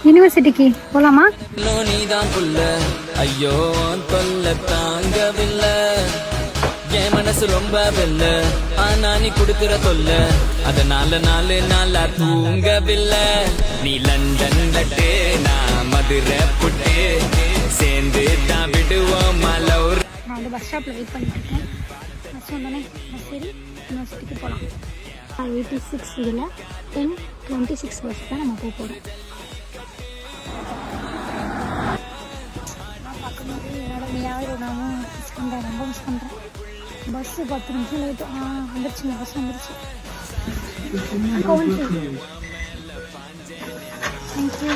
யூனிவர்சிட்டிக்கு போலாமா? நீதான் புள்ள ஐயோ தொல்ல தாங்கவில்லை என் மனசு ரொம்ப வெல்ல ஆனா நீ குடுக்கிற தொல்ல அதனால நாளா தூங்கவில்லை நீ லண்டன் லட்டு நான் மதுரை புட்டு சேர்ந்து தான் விடுவோம் மலர். நான் வந்து பஸ் ஸ்டாப்பில் வெயிட் பண்ணிட்டு இருக்கேன். பஸ் வந்தோடனே பஸ் ஏறி யூனிவர்சிட்டிக்கு போகலாம். 86 இதில் 10:26 பஸ் தான் நம்ம போக போகிறோம். பார்க்கும்போது என்னோட ஞாபகம் நான் மிஸ் பண்ணுறேன், ரொம்ப மிஸ் பண்ணுறேன். பஸ்ஸு 10 நிமிஷம் லேட்டு. வந்துருச்சுங்க, பஸ் வந்துருச்சு. தேங்க்யூ.